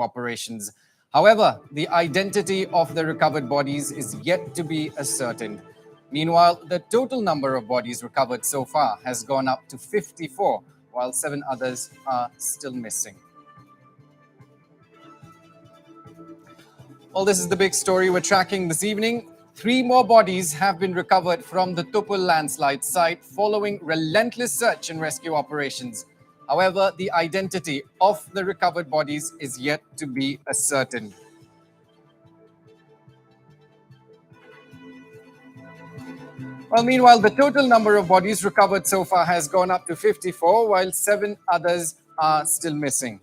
operations. However, the identity of the recovered bodies is yet to be ascertained. Meanwhile, the total number of bodies recovered so far has gone up to 54, while 7 others are still missing. Well, this is the big story we're tracking this evening. 3 more bodies have been recovered from the Tupul landslide site following relentless search and rescue operations. However, the identity of the recovered bodies is yet to be ascertained. Well, meanwhile, the total number of bodies recovered so far has gone up to 54, while 7 others are still missing.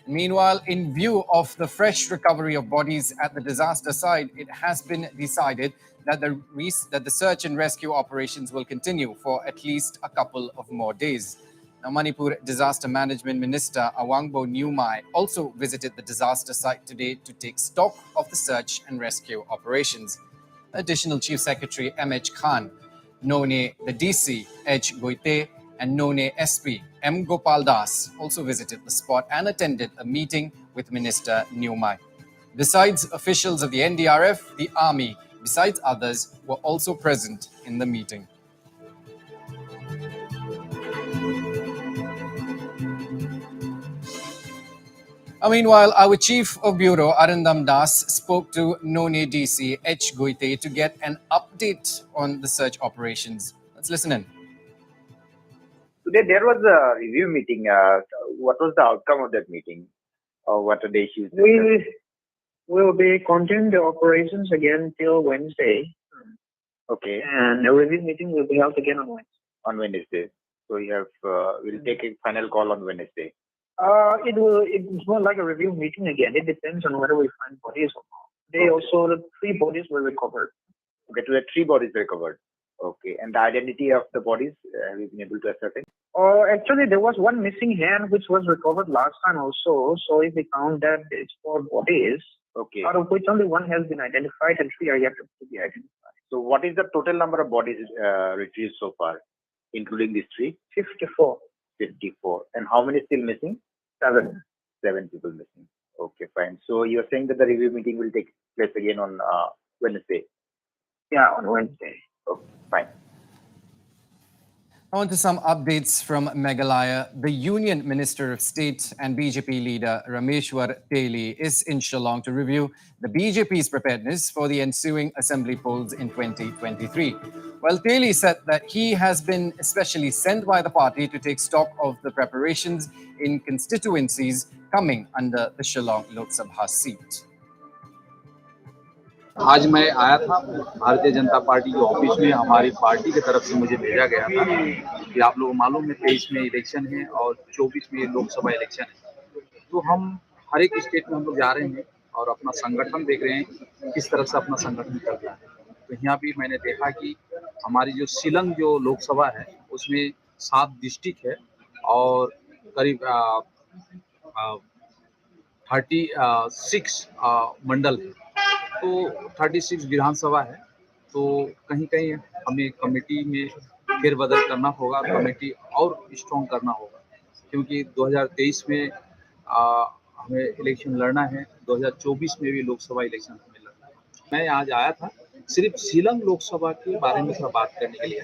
Meanwhile, in view of the fresh recovery of bodies at the disaster site, it has been decided that the search and rescue operations will continue for at least a couple of more days. Now, Manipur Disaster Management Minister Awangbo Nyumai also visited the disaster site today to take stock of the search and rescue operations. Additional Chief Secretary M.H. Khan, None the DC H. Goite, and None SP M. Gopal Das also visited the spot and attended a meeting with Minister Nyumai. Besides officials of the NDRF, the Army, besides others, were also present in the meeting. Meanwhile, our Chief of Bureau, Arindam Das, spoke to None DC H. Goite to get an update on the search operations. Let's listen in. Today there was a review meeting. What was the outcome of that meeting? Or what are the issues? We will be continuing the operations again till Wednesday. Okay. And the review meeting will be held again on Wednesday. On Wednesday. So you have we'll take a final call on Wednesday. It's more like a review meeting again. It depends on whether we find bodies or not. They also, the 3 bodies were recovered. Okay, so the 3 bodies recovered. Okay, and the identity of the bodies, have you been able to ascertain? Actually, there was one missing hand which was recovered last time also. So if we count that, it's 4 bodies. Okay. Out of which only 1 has been identified and 3 are yet to be identified. So what is the total number of bodies retrieved so far, including these 3? 54. 54. And how many still missing? 7. 7 people missing. Okay, fine. So you're saying that the review meeting will take place again on Wednesday? Yeah, on Wednesday. Okay, fine. On to some updates from Meghalaya. The Union Minister of State and BJP leader Rameshwar Teli is in Shillong to review the BJP's preparedness for the ensuing assembly polls in 2023. Well, Teli said that he has been especially sent by the party to take stock of the preparations in constituencies coming under the Shillong Lok Sabha seat. आज मैं आया था Bharatiya Janata party के office में। हमारी party की तरफ से मुझे भेजा गया था कि आप लोगों को मालूम है 23 में इलेक्शन है और 24 में लोकसभा इलेक्शन है, तो हम हर एक स्टेट में हम लोग जा रहे हैं और अपना संगठन देख रहे हैं किस तरह से अपना संगठन चल रहा है। तो यहाँ भी मैंने देखा कि हमारी जो शिलंग जो लोकसभा है उसमें 7 डिस्ट्रिक्ट है और करीब 36 मंडल है, तो 36 विधानसभा है। तो कहीं कहीं हमें कमेटी में फेरबदल करना होगा, कमेटी और स्ट्रॉन्ग करना होगा, क्योंकि 2023 में हमें इलेक्शन लड़ना है, 2024 में भी लोकसभा इलेक्शन हमें लड़ना है। मैं आज आया था सिर्फ शिलंग लोकसभा के बारे में थोड़ा बात करने के लिए,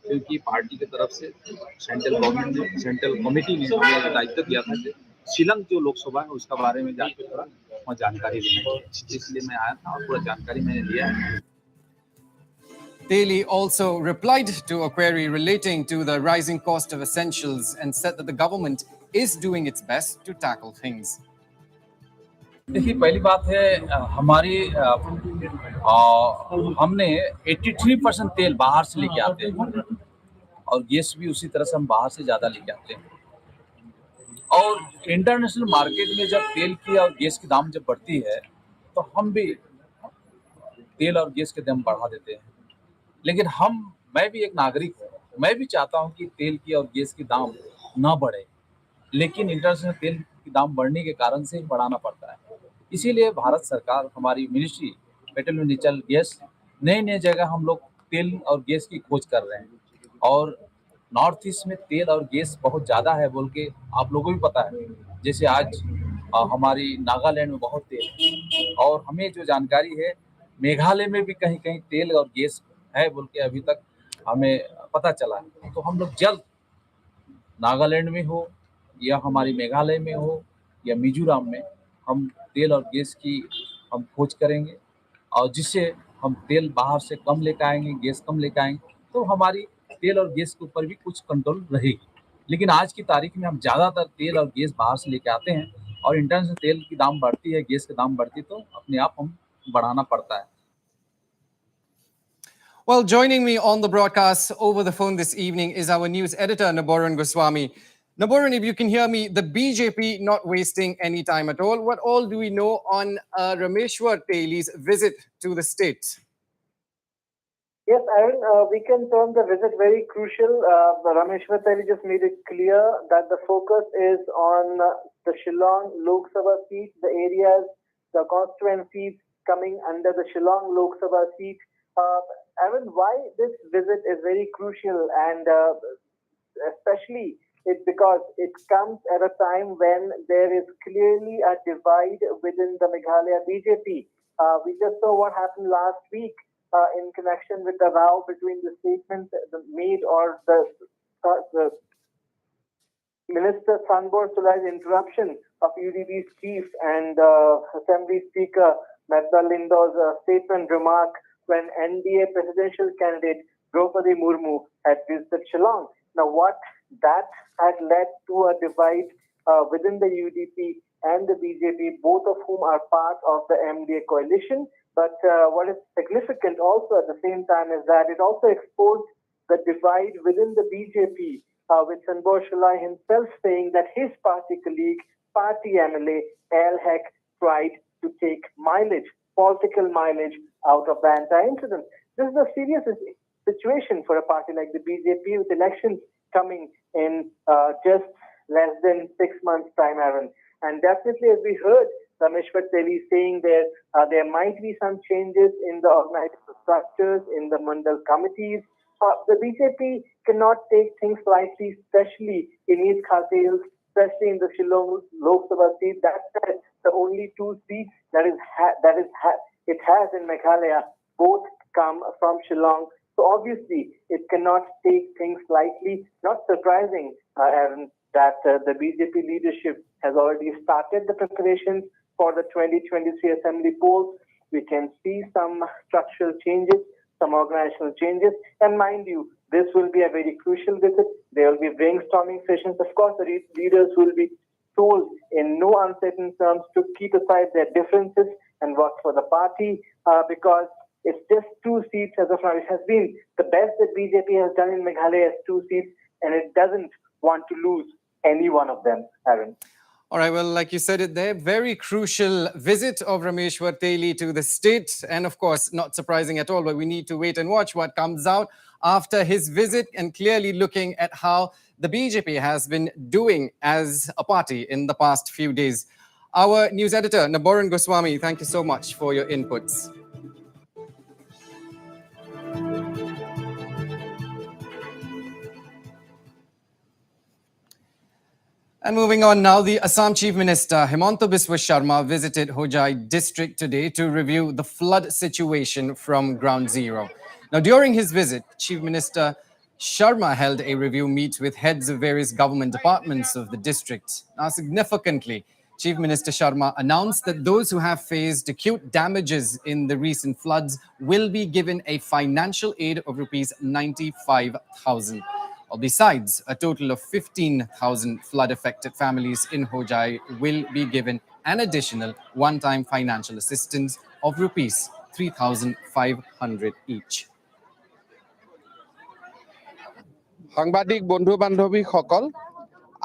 क्योंकि पार्टी की तरफ से सेंट्रल गवर्नमेंट ने, सेंट्रल कमेटी ने हमें दायित्व दिया था कि शिलंग जो लोकसभा है उसका बारे में जाके थोड़ा वहाँ जानकारी देना, इसलिए मैं आया था और पूरा जानकारी मैंने लिया है। Teli also replied to a query relating to the rising cost of essentials and said that the government is doing its best to tackle things. देखिए, पहली बात है हमारी हमने 83% तेल बाहर से लेके आते हैं और गैस भी उसी तरह से हम बाहर से ज़्यादा लेके आते हैं। और इंटरनेशनल मार्केट में जब तेल की और गैस की दाम जब बढ़ती है तो हम भी तेल और गैस के दाम बढ़ा देते हैं। लेकिन मैं भी एक नागरिक हूँ, मैं भी चाहता हूँ कि तेल की और गैस की दाम ना बढ़े, लेकिन इंटरनेशनल तेल की दाम बढ़ने के कारण से बढ़ाना पड़ता है। इसीलिए भारत सरकार, हमारी मिनिस्ट्री पेट्रोलियम नेचुरल गैस, नए जगह हम लोग तेल और गैस की खोज कर रहे हैं। और नॉर्थ ईस्ट में तेल और गैस बहुत ज़्यादा है बोल के आप लोगों को भी पता है। जैसे आज हमारी नागालैंड में बहुत तेल है और हमें जो जानकारी है मेघालय में भी कहीं कहीं तेल और गैस है बोल के अभी तक हमें पता चला है। तो हम लोग जल्द नागालैंड में हो या हमारी मेघालय में हो या मिजोरम में हम तेल और गैस की हम खोज करेंगे और जिससे हम तेल बाहर से कम लेकर आएंगे, गैस कम लेकर आएंगे, तो हमारी तेल और गैस के ऊपर भी कुछ कंट्रोल रहेगी। लेकिन आज की तारीख में हम ज़्यादातर तेल और गैस बाहर से लेके आते हैं और इंटरनेशनल तेल की दाम बढ़ती है, गैस की दाम बढ़ती है, तो अपने आप हम बढ़ाना पड़ता है। Well, joining me on the broadcast over the phone this evening is our news editor, Naboran Goswami. Naboran, if you can hear me, the BJP not wasting any time at all. What all do we know on Rameshwar Teli's visit to the state? Yes, Aaron, we can term the visit very crucial. Rameshwar Teli just made it clear that the focus is on the Shillong Lok Sabha seat, the areas, the constituencies coming under the Shillong Lok Sabha seat. Aaron, why this visit is very crucial, and especially it's because it comes at a time when there is clearly a divide within the Meghalaya BJP. We just saw what happened last week in connection with the row between the statements made or the Minister Sanbor Sulai's interruption of UDP's chief and Assembly Speaker Medda Lindo's statement remark when NDA presidential candidate Draupadi Murmu had visited Shillong. Now, what that had led to a divide within the UDP and the BJP, both of whom are part of the MDA coalition. But what is significant also at the same time is that it also exposed the divide within the BJP, with Sanbor Sulai himself saying that his party colleague, party MLA, Al Haq, tried to take political mileage out of the entire incident. This is a serious situation for a party like the BJP with elections coming in just less than 6 months' time, Aaron. And definitely, as we heard Rameshwar Teli saying there might be some changes in the organizational structures, in the Mandal committees. The BJP cannot take things lightly, especially in East Khasi Hills, especially in the Shillong Lok Sabha seat. That's the only two seats it has in Meghalaya. Both come from Shillong. So obviously, it cannot take things lightly. Not surprising, Aaron, that the BJP leadership has already started the preparations for the 2023 assembly polls. We can see some structural changes, some organizational changes. And mind you, this will be a very crucial visit. There will be brainstorming sessions. Of course, the leaders will be told in no uncertain terms to keep aside their differences and work for the party, because it's just 2 seats as of now. It has been the best that BJP has done in Meghalaya as 2 seats, and it doesn't want to lose any one of them, Aaron. All right, well, like you said it there, very crucial visit of Rameshwar Teli to the state. And of course, not surprising at all, but we need to wait and watch what comes out after his visit, and clearly looking at how the BJP has been doing as a party in the past few days. Our news editor, Naboran Goswami, thank you so much for your inputs. And moving on now, the Assam Chief Minister Himanta Biswa Sharma visited Hojai district today to review the flood situation from ground zero. Now, during his visit, Chief Minister Sharma held a review meet with heads of various government departments of the district. Now, significantly, Chief Minister Sharma announced that those who have faced acute damages in the recent floods will be given a financial aid of rupees 95,000. Besides, a total of 15,000 flood-affected families in Hojai will be given an additional one-time financial assistance of rupees 3,500 each. সাংবাদিক বন্ধু বান্ধৱীসকল,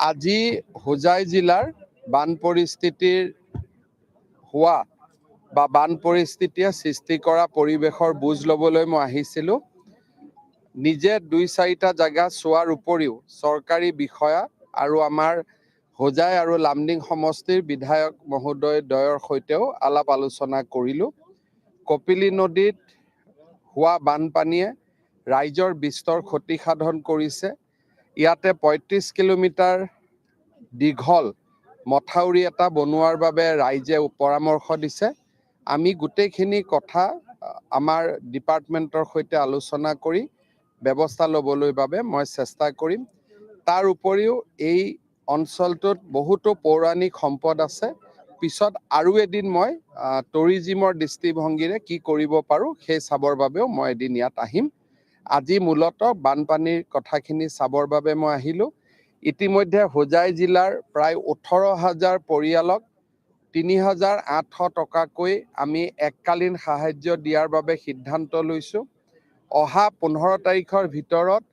আজি হোজাই জিলাৰ বান পৰিস্থিতিৰ হোৱা বা বান পৰিস্থিতিয়ে সৃষ্টি কৰা পৰিৱেশৰ বুজ ল'বলৈ মই আহিছিলোঁ। নিজে 2-4টা জায়গা চোৱাৰ উপৰিও চৰকাৰী বিষয়া আৰু আমাৰ হোজাই আৰু লামডিং সমষ্টিৰ বিধায়ক মহোদয়ৰ সৈতেও আলাপ আলোচনা কৰিলোঁ। কপিলী নদীত হোৱা বানপানীয়ে ৰাইজৰ বিস্তৰ ক্ষতি সাধন কৰিছে। ইয়াতে 35 কিলোমিটাৰ দীঘল মথাউৰি এটা বনোৱাৰ বাবে ৰাইজে পৰামৰ্শ দিছে আমি গোটেইখিনি কথা আমাৰ ডিপাৰ্টমেণ্টৰ সৈতে আলোচনা কৰি ব্যৱস্থা ল'বলৈ বাবে মই চেষ্টা কৰিম তাৰ উপৰিও এই অঞ্চলটোত বহুতো পৌৰাণিক সম্পদ আছে পিছত আৰু এদিন মই টুৰিজিমৰ দৃষ্টিভংগীৰে কি কৰিব পাৰোঁ সেই চাবৰ বাবেও মই এদিন ইয়াত আহিম আজি মূলতঃ বানপানীৰ কথাখিনি চাবৰ বাবে মই আহিলোঁ ইতিমধ্যে হোজাই জিলাৰ প্ৰায় 18,000 পৰিয়ালক 3,800 টকাকৈ আমি এককালীন সাহায্য দিয়াৰ বাবে সিদ্ধান্ত লৈছোঁ অহা 15 তাৰিখৰ ভিতৰত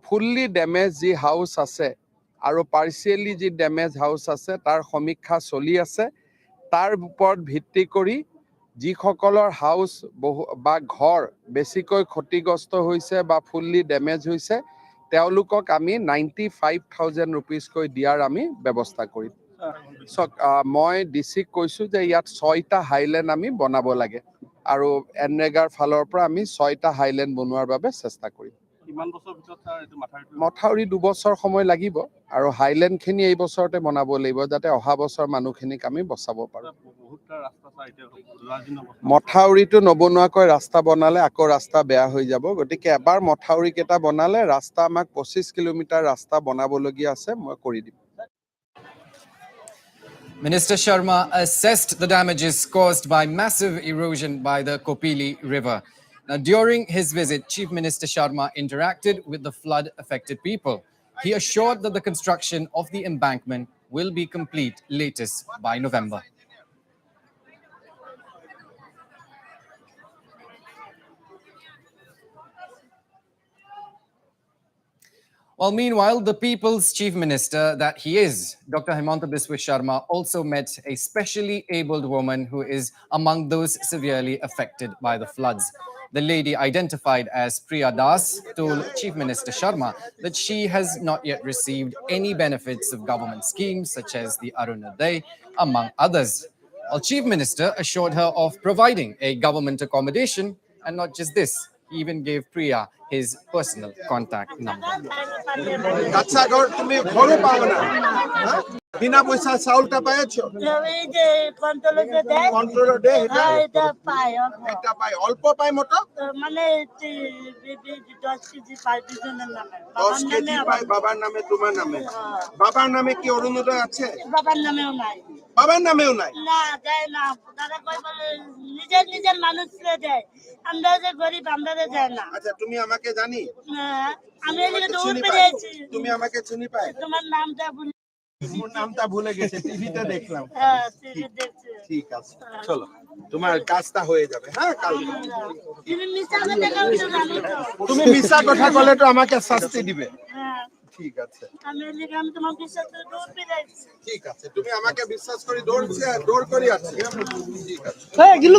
ফুল্লি ডেমেজ যি হাউচ আছে আৰু পাৰ্চিয়েলি যি ডেমেজ হাউচ আছে তাৰ সমীক্ষা চলি আছে তাৰ ওপৰত ভিত্তি কৰি যিসকলৰ হাউচ বা ঘৰ বেছিকৈ ক্ষতিগ্ৰস্ত হৈছে বা ফুল্লি ডেমেজ হৈছে তেওঁলোকক আমি 95,000 ৰুপিজকৈ দিয়াৰ আমি ব্যৱস্থা কৰিম মই ডিচিক কৈছোঁ যে ইয়াত 6টা হাইলেণ্ড আমি বনাব লাগে আৰু এনৰেগাৰ ফালৰ পৰা আমি 6টা হাইলেণ্ড বনোৱাৰ বাবে চেষ্টা কৰিম মথাউৰি 2 বছৰ সময় লাগিব আৰু হাইলেণ্ডখিনি এই বছৰতে বনাব লাগিব যাতে অহা বছৰ মানুহখিনিক আমি বচাব পাৰোঁ মথাউৰিটো নবনোৱাকৈ ৰাস্তা বনালে আকৌ ৰাস্তা বেয়া হৈ যাব গতিকে এবাৰ মথাউৰি কেইটা বনালে ৰাস্তা আমাক 25 কিলোমিটাৰ ৰাস্তা বনাবলগীয়া আছে মই কৰি দিম Minister Sharma assessed the damages caused by massive erosion by the Kopili River. Now, during his visit, Chief Minister Sharma interacted with the flood-affected people. He assured that the construction of the embankment will be complete latest by November. Well, meanwhile, the People's Chief Minister that he is, Dr. Himanta Biswa Sharma, also met a specially abled woman who is among those severely affected by the floods. The lady, identified as Priya Das, told Chief Minister Sharma that she has not yet received any benefits of government schemes such as the Arunodaya, among others. Well, Chief Minister assured her of providing a government accommodation, and not just this, he even gave Priya his personal contact number. বিনা পয়সা চাউলটা পাইছো এই যে কন্ট্রোলে দেয় control দে হ্যাঁ এটা পাই একটা পাই অল্প পাই মতো মানে 10 কেজি পাই দুজনের নামে 10 কেজি পাই বাবার নামে তোমার নামে বাবার নামে কি অরুণোদয় আছে বাবার নামেও নাই বাবার নামেও নাই না দেয় না তারা কই বলে নিজের মানুষকে দেয় আমরা যে গরিব আমরা দেয় না আচ্ছা তুমি আমাকে জানি আমি এদিকে দৌড় পেরেছি তুমি আমাকে চিনি পাই তোমার নামটা ভুলে তোমার নামটা ভুলে গেছে টিভিতে দেখলাম হ্যাঁ টিভি দেখছি ঠিক আছে চলো তোমার কাজটা হয়ে যাবে হ্যাঁ কাল তুমি মিছা কথা কইছো জানো তো তুমি মিছা কথা কইলে তো আমাকে শাস্তি দিবে হ্যাঁ ঠিক আছে আমি এদিকে আমি তোমার বিশ্বাস করে দৌড় পেরেছি ঠিক আছে তুমি আমাকে বিশ্বাস করে দৌড় করি আছি ঠিক আছে হ্যাঁ গিলু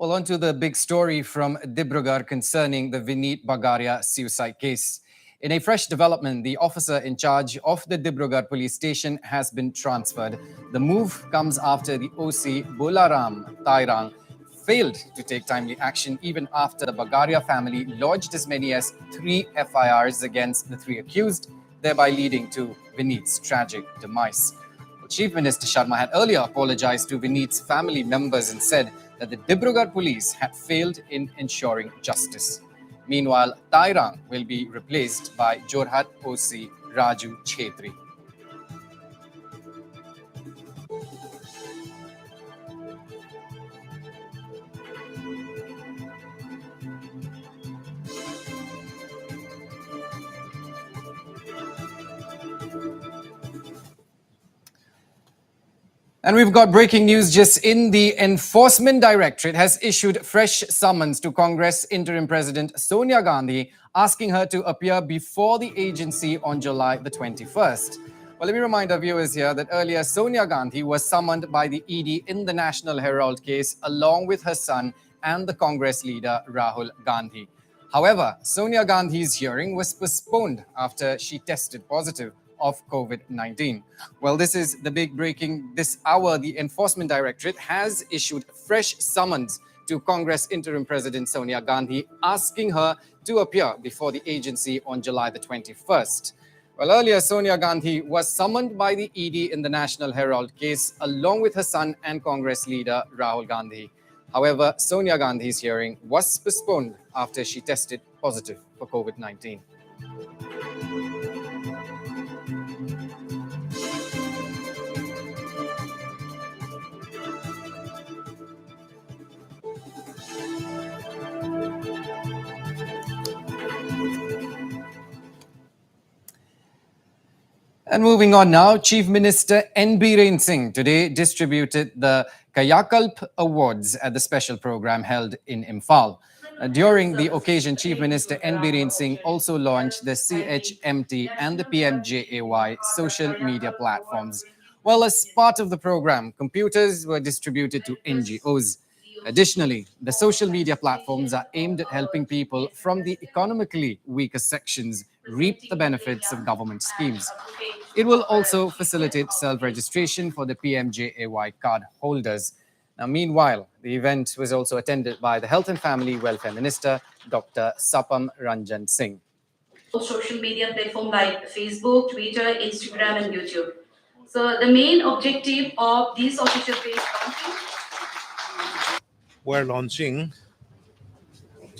Well, on to the big story from Dibrugarh concerning the Vineet Bagaria suicide case. In a fresh development, the officer in charge of the Dibrugarh police station has been transferred. The move comes after the OC Bolaram Tairang failed to take timely action even after the Bagaria family lodged as many as 3 FIRs against the 3 accused, thereby leading to Vineet's tragic demise. Well, Chief Minister Sharma had earlier apologized to Vineet's family members and said that the Dibrugarh police had failed in ensuring justice. Meanwhile, Tairang will be replaced by Jorhat OC Raju Chetri. And we've got breaking news just in. The Enforcement Directorate has issued fresh summons to Congress Interim President Sonia Gandhi, asking her to appear before the agency on July the 21st. Well, let me remind our viewers here that earlier Sonia Gandhi was summoned by the ED in the National Herald case, along with her son and the Congress leader Rahul Gandhi. However, Sonia Gandhi's hearing was postponed after she tested positive of COVID-19. Well, this is the big breaking this hour. The Enforcement Directorate has issued fresh summons to Congress Interim President Sonia Gandhi, asking her to appear before the agency on July the 21st. Well, earlier, Sonia Gandhi was summoned by the ED in the National Herald case, along with her son and Congress leader Rahul Gandhi. However, Sonia Gandhi's hearing was postponed after she tested positive for COVID-19. And moving on now, Chief Minister N. Biren Singh today distributed the Kayakalp Awards at the special program held in Imphal. During the occasion, Chief Minister N. Biren Singh also launched the CHMT and the PMJAY social media platforms. Well, as part of the program, computers were distributed to NGOs. Additionally, the social media platforms are aimed at helping people from the economically weaker sections reap the benefits of government schemes. It will also facilitate self-registration for the PMJAY card holders. Now, meanwhile, the event was also attended by the Health and Family Welfare Minister, Dr. Sapam Ranjan Singh. Social media platforms like Facebook, Twitter, Instagram, and YouTube. So the main objective of these official page launching. We're launching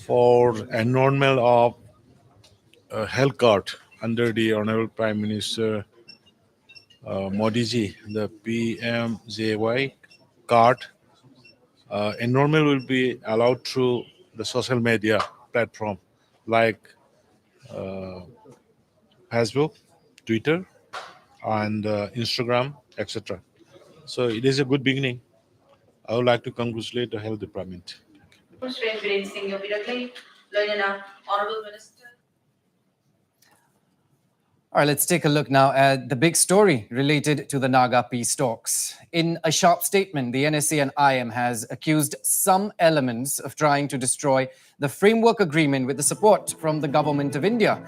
for enrollment of a health card under the Honorable Prime Minister Modi ji, the PMJY card. Enrollment will be allowed through the social media platform like Facebook, Twitter, and Instagram, etc. So it is a good beginning. I would like to congratulate the Health Department. Honorable Minister. All right, let's take a look now at the big story related to the Naga peace talks. In a sharp statement, the NSA and IM has accused some elements of trying to destroy the framework agreement with the support from the government of India.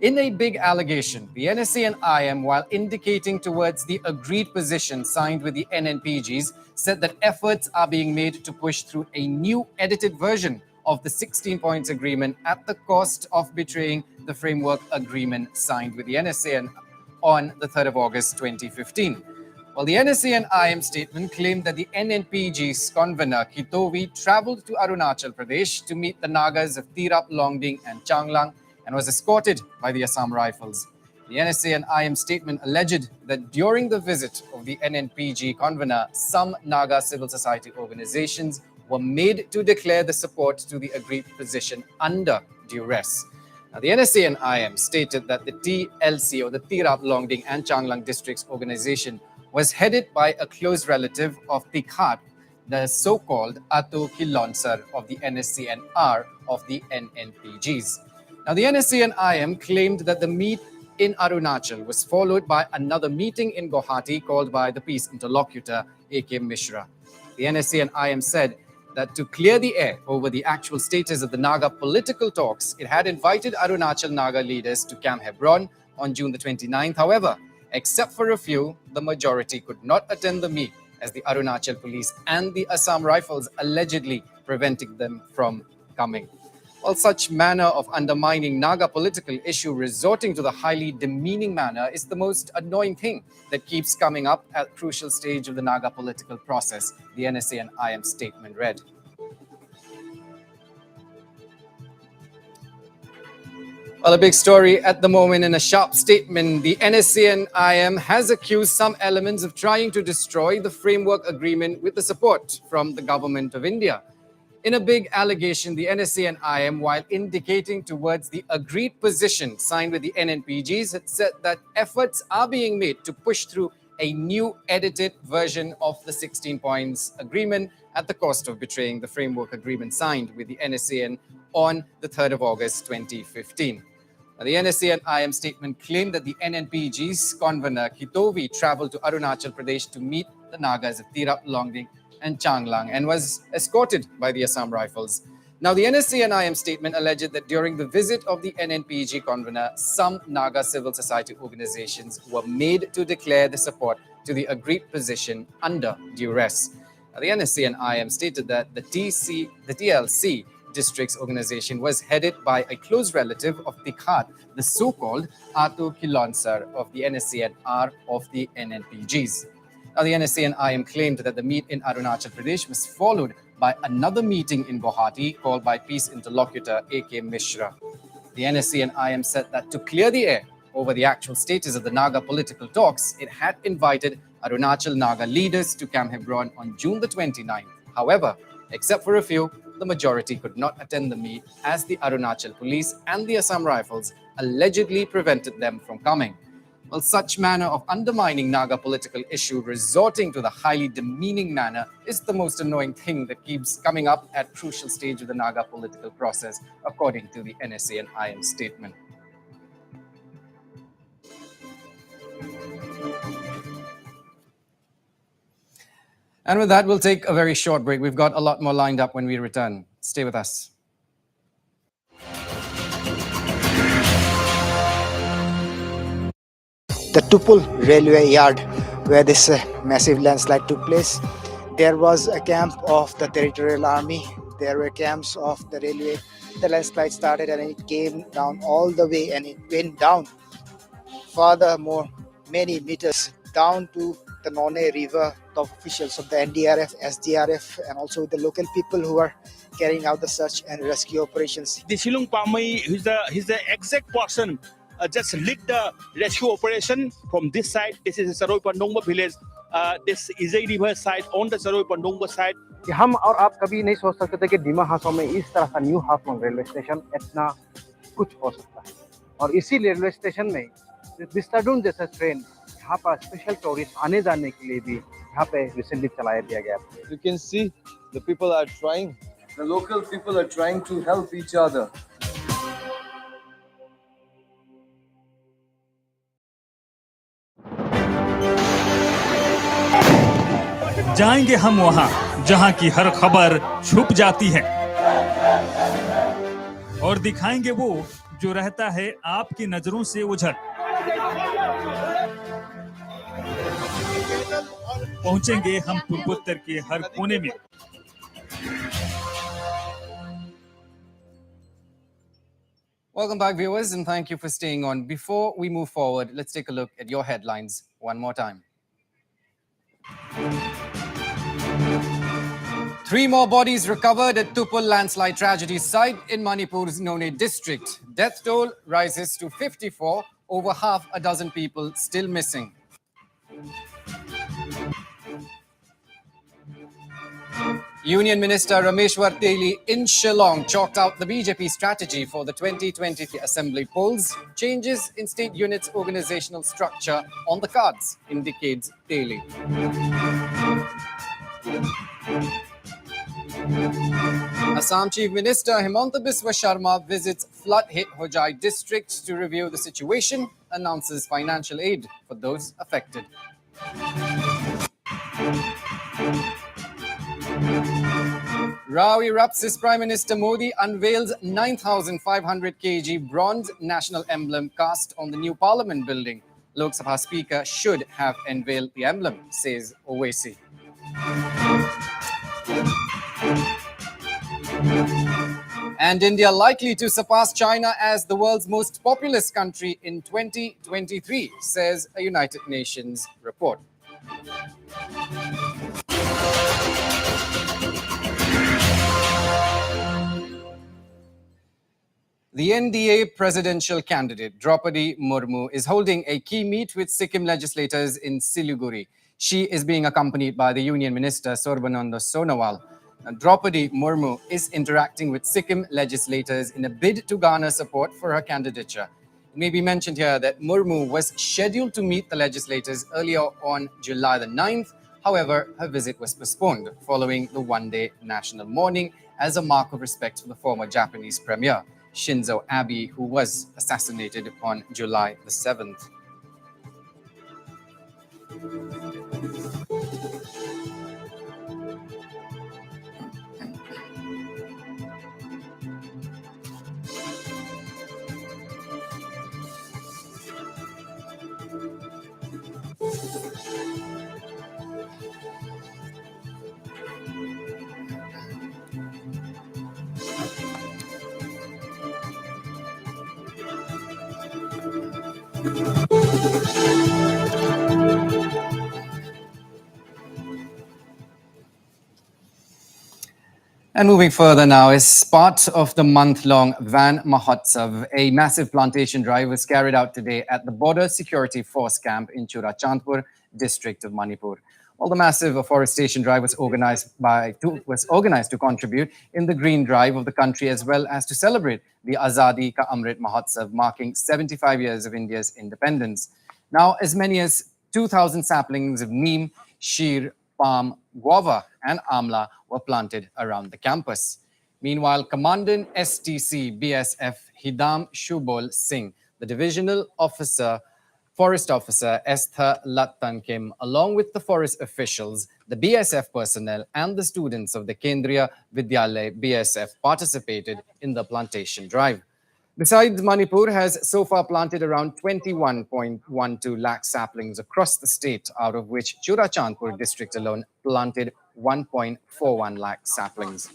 In a big allegation, the NSA and IM, while indicating towards the agreed position signed with the NNPGs, said that efforts are being made to push through a new edited version of the 16 points agreement at the cost of betraying the framework agreement signed with the NSA on the 3rd of August 2015. Well, the NSA and IM statement claimed that the NNPG's convener Kitovi traveled to Arunachal Pradesh to meet the Nagas of Tirap, Longding and Changlang and was escorted by the Assam Rifles. The NSA and IM statement alleged that during the visit of the NNPG convener, some Naga civil society organizations were made to declare the support to the agreed position under duress. Now, the NSA and IM stated that the TLC, or the Tirap, Longding and Changlang districts organization, was headed by a close relative of Tikhat, the so-called Atu Kilonsar of the NSC and R of the NNPGs. Now, the NSA and IM claimed that the meet in Arunachal was followed by another meeting in Guwahati called by the peace interlocutor A.K. Mishra. The NSA and IM said that to clear the air over the actual status of the Naga political talks, it had invited Arunachal Naga leaders to Camp Hebron on June the 29th. However, except for a few, the majority could not attend the meet as the Arunachal police and the Assam Rifles allegedly preventing them from coming. Well, such manner of undermining Naga political issue resorting to the highly demeaning manner is the most annoying thing that keeps coming up at crucial stage of the Naga political process, the NSA and IM statement read. Well, a big story at the moment. In a sharp statement, the NSA and IM has accused some elements of trying to destroy the framework agreement with the support from the government of India. In a big allegation, the NSA and IM, while indicating towards the agreed position signed with the NNPGs, had said that efforts are being made to push through a new edited version of the 16 points agreement at the cost of betraying the framework agreement signed with the NSA on the 3rd of August 2015. Now, the NSA and IM statement claimed that the NNPG's convener Kitovi traveled to Arunachal Pradesh to meet the Nagas of Tirap, Longding and Changlang and was escorted by the Assam Rifles. Now, the NSA and IM statement alleged that during the visit of the NNPG convener, some Naga civil society organizations were made to declare the support to the agreed position under duress. Now, the NSA and IM stated that the TLC Districts organization was headed by a close relative of Tikhat, the so-called Ato Kilonsar of the NSCNR of the NNPGs. Now, the NSCN-IM claimed that the meet in Arunachal Pradesh was followed by another meeting in Guwahati called by peace interlocutor A.K. Mishra. The NSCN-IM said that to clear the air over the actual status of the Naga political talks, it had invited Arunachal Naga leaders to Camp Hebron on June the 29th. However, except for a few, the majority could not attend the meet as the Arunachal police and the Assam Rifles allegedly prevented them from coming. Well, such manner of undermining Naga political issue, resorting to the highly demeaning manner, is the most annoying thing that keeps coming up at crucial stage of the Naga political process, according to the NSCN-IM statement. And with that, we'll take a very short break. We've got a lot more lined up when we return. Stay with us. The Tupul railway yard where this massive landslide took place. There was a camp of the territorial army. There were camps of the railway. The landslide started and it came down all the way and it went down furthermore many meters down to the None River. The officials of the NDRF, SDRF and also the local people who are carrying out the search and rescue operations. The Shillong Pamai, he's the exact person just lead the rescue operation from this side. This is Saroi Pandongba village. This is a river side on the Saroi Pandongba side. कि हम और आप कभी नहीं सोच सकते थे कि डिमा हासों में इस तरह का न्यू हाफलोंग रेलवे स्टेशन इतना कुछ हो सकता है और इसी रेलवे स्टेशन में विस्ताडून जैसा ट्रेन यहाँ पर स्पेशल टूरिस्ट आने जाने के लिए भी यहाँ पे रिसेंटली चलाया दिया गया. You can see the people are trying. The local people are trying to help each other. जाएंगे हम वहां जहां की हर खबर छुप जाती है और दिखाएंगे वो जो रहता है आपकी नजरों से उझल. पहुंचेंगे हम पूर्वोत्तर के हर कोने में. Welcome back, viewers, and thank you for staying on. Before we move forward, let's take a look at your headlines one more time. 3 more bodies recovered at Tupul landslide tragedy site in Manipur's None district. Death toll rises to 54, over half a dozen people still missing. Union Minister Rameshwar Teli in Shillong chalked out the BJP strategy for the 2023 Assembly polls. Changes in state units' organizational structure on the cards, indicates Teli. Assam Chief Minister Himanta Biswa Sharma visits flood-hit Hojai district to review the situation, announces financial aid for those affected. Row erupts as Prime Minister Modi unveils 9,500 kg bronze national emblem cast on the new Parliament building. Lok Sabha Speaker should have unveiled the emblem, says Owaisi. And India likely to surpass China as the world's most populous country in 2023, says a United Nations report. The NDA presidential candidate, Draupadi Murmu, is holding a key meet with Sikkim legislators in Siliguri. She is being accompanied by the Union Minister, Sorbananda Sonowal. Draupadi Murmu is interacting with Sikkim legislators in a bid to garner support for her candidature. It may be mentioned here that Murmu was scheduled to meet the legislators earlier on July the 9th. However, her visit was postponed following the one-day national mourning as a mark of respect for the former Japanese premier, Shinzo Abe, who was assassinated on July the 7th. And moving further now, as part of the month-long Van Mahotsav, a massive plantation drive was carried out today at the Border Security Force camp in Churachandpur, district of Manipur. While the massive afforestation drive was organized to contribute in the green drive of the country, as well as to celebrate the Azadi Ka Amrit Mahotsav, marking 75 years of India's independence. Now, as many as 2,000 saplings of neem, sheer, palm, guava, and amla were planted around the campus. Meanwhile, Commandant STC BSF Hidam Shubol Singh, the divisional officer, forest officer Esther Lattan Kim, along with the forest officials, the BSF personnel, and the students of the Kendriya Vidyalaya BSF participated in the plantation drive. Besides, Manipur has so far planted around 21.12 lakh saplings across the state, out of which Churachandpur district alone planted 1.41 lakh saplings.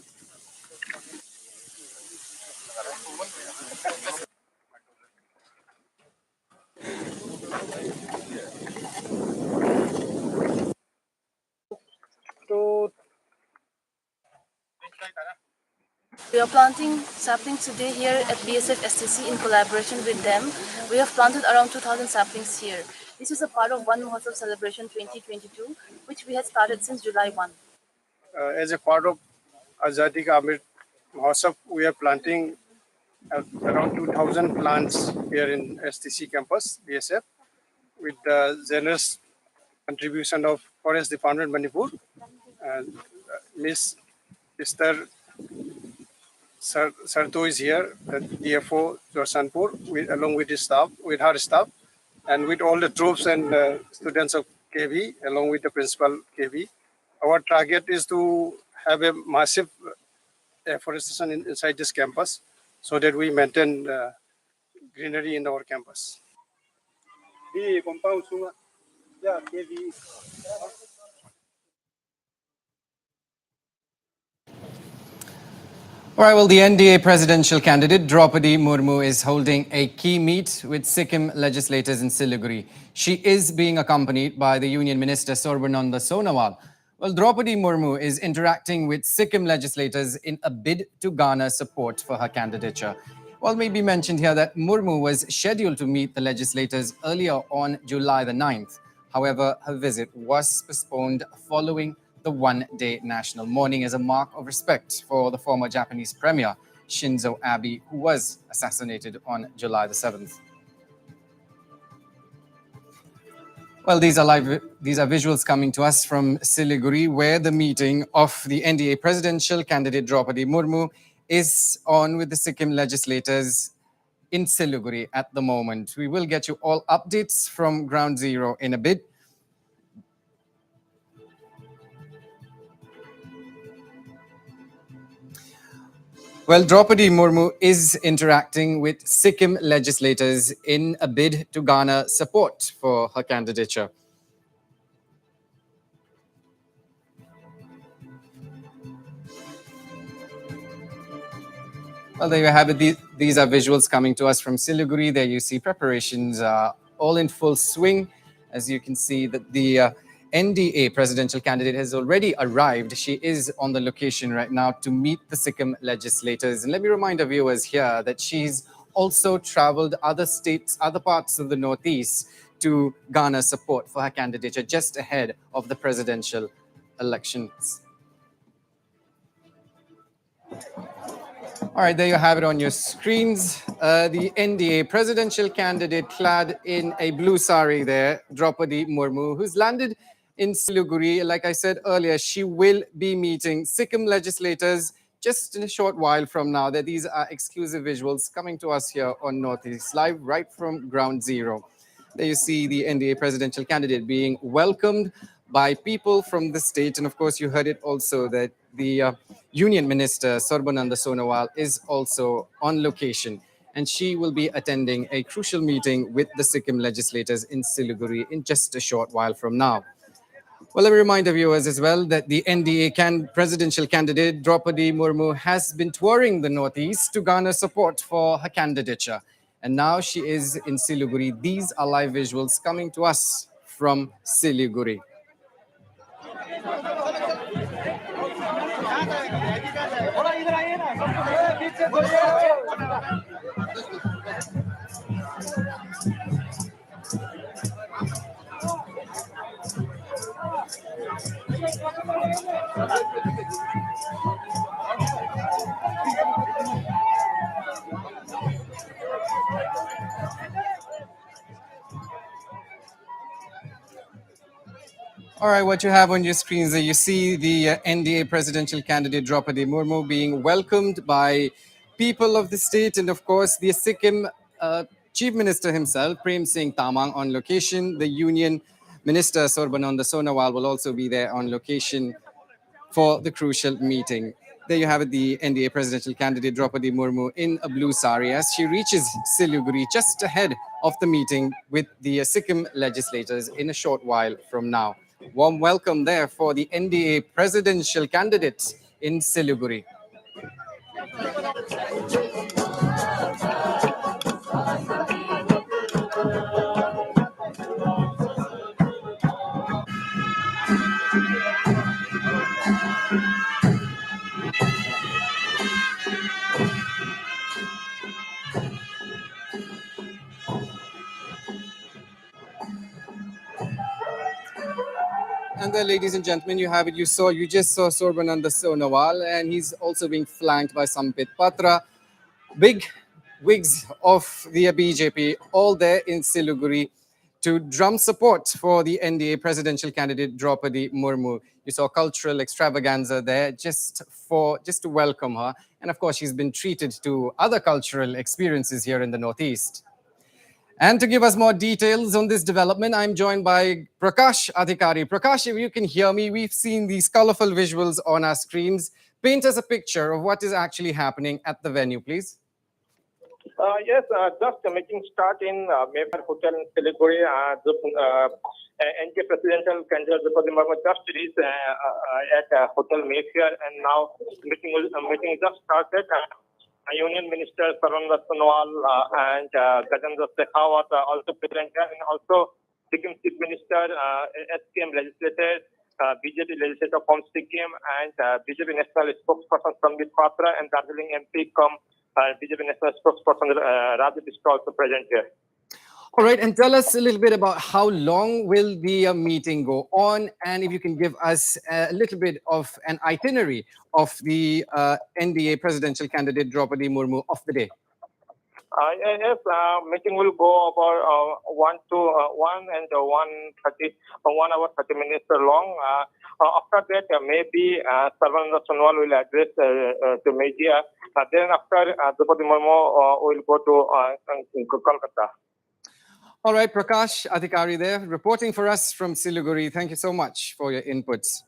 We are planting saplings today here at BSF STC in collaboration with them. We have planted around 2,000 saplings here. This is a part of One Mahotsav Celebration 2022, which we had started since July 1. As a part of Azadi Ka Amrit Mahotsav, we are planting around 2,000 plants here in STC campus, BSF, with the generous contribution of Forest Department Manipur and Miss Esther Sarto is here, the DFO Churachandpur, along with his staff, with her staff, and with all the troops and students of KV, along with the principal KV. Our target is to have a massive afforestation inside this campus so that we maintain greenery in our campus. All right, well, the NDA presidential candidate Draupadi Murmu is holding a key meet with Sikkim legislators in Siliguri. She is being accompanied by the Union Minister Sorbananda Sonowal. Well, Draupadi Murmu is interacting with Sikkim legislators in a bid to garner support for her candidature. Well, may be mentioned here that Murmu was scheduled to meet the legislators earlier on July the 9th. However, her visit was postponed following the one-day national mourning as a mark of respect for the former Japanese premier, Shinzo Abe, who was assassinated on July the 7th. Well, these are visuals coming to us from Siliguri, where the meeting of the NDA presidential candidate Draupadi Murmu is on with the Sikkim legislators in Siliguri at the moment. We will get you all updates from Ground Zero in a bit. Well, Draupadi Murmu is interacting with Sikkim legislators in a bid to garner support for her candidature. Well, there you have it. These are visuals coming to us from Siliguri. There you see preparations are all in full swing. As you can see that the NDA presidential candidate has already arrived. She is on the location right now to meet the Sikkim legislators. And let me remind our viewers here that she's also traveled other states, other parts of the Northeast to garner support for her candidature just ahead of the presidential elections. All right, there you have it on your screens. The NDA presidential candidate clad in a blue sari there, Draupadi Murmu, who's landed in Siliguri. Like I said earlier, she will be meeting Sikkim legislators just in a short while from now. These are exclusive visuals coming to us here on Northeast Live, right from Ground Zero. There you see the NDA presidential candidate being welcomed by people from the state. And of course, you heard it also that the Union Minister Sorbananda Sonowal is also on location. And she will be attending a crucial meeting with the Sikkim legislators in Siliguri in just a short while from now. Well, let me remind the viewers as well that the NDA presidential candidate Draupadi Murmu has been touring the Northeast to garner support for her candidature. And now she is in Siliguri. These are live visuals coming to us from Siliguri. All right, what you have on your screens there, you see the NDA presidential candidate Draupadi Murmu being welcomed by people of the state and, of course, the Sikkim Chief Minister himself, Prem Singh Tamang, on location. The Union Minister Sorbananda Sonowal will also be there on location for the crucial meeting. There you have it, the NDA presidential candidate Draupadi Murmu in a blue sari as she reaches Siliguri just ahead of the meeting with the Sikkim legislators in a short while from now. Warm welcome there for the NDA presidential candidate in Siliguri. And there, ladies and gentlemen, you have it. You just saw Sorbananda Sonowal, and he's also being flanked by Sampit Patra. Big wigs of the BJP, all there in Siliguri to drum support for the NDA presidential candidate Draupadi Murmu. You saw cultural extravaganza there just to welcome her. And of course, she's been treated to other cultural experiences here in the Northeast. And to give us more details on this development, I'm joined by Prakash Adhikari. Prakash, if you can hear me, we've seen these colorful visuals on our screens. Paint us a picture of what is actually happening at the venue, please. Yes, just making start in Mayfair Hotel in Siliguri. The NDA presidential candidate Draupadi Murmu just reached at Hotel Mayfair, and now meeting just started. Union Minister Sarvananda Sonowal and Gajendra Shekhawat also present here, and also Sikkim Chief Minister, SKM legislators, BJP legislator from Sikkim, and BJP National Spokesperson Sampit Patra, and Darjeeling MP come BJP National Spokesperson Rajat is also present here. All right, and tell us a little bit about how long will the meeting go on, and if you can give us a little bit of an itinerary of the NDA presidential candidate Draupadi Murmu of the day. Yes, meeting will go about 1 hour 30 minutes long. After that, maybe Sarvananda Sonowal will address to media. Then after Draupadi Murmu will go to Kolkata. All right, Prakash Adhikari there, reporting for us from Siliguri. Thank you so much for your inputs.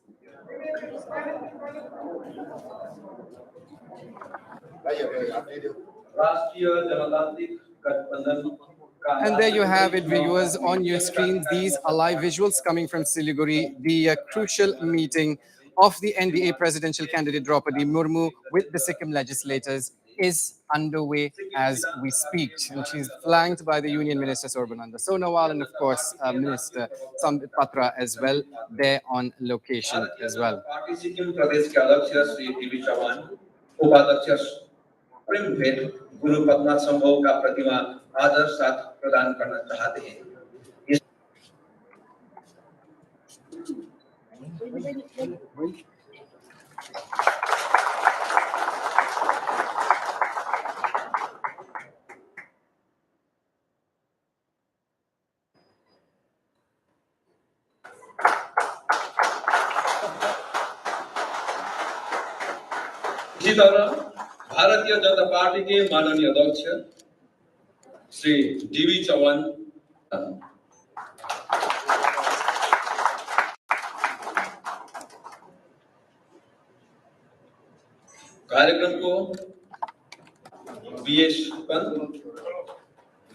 And there you have it, viewers, on your screens. These are live visuals coming from Siliguri, the crucial meeting of the NDA presidential candidate Draupadi Murmu with the Sikkim legislators is underway as we speak. And she's flanked by the Union Minister Sorbananda Sonowal and, of course, Minister Sampit Patra as well, there on location as well. गुरु पद्मा संभव का प्रतिमा आदर साथ प्रदान करना चाहते हैं। इसी तरह भारतीय जनता पार्टी के माननीय अध्यक्ष श्री डीवी चौहान कार्यक्रम को बीएस पंत,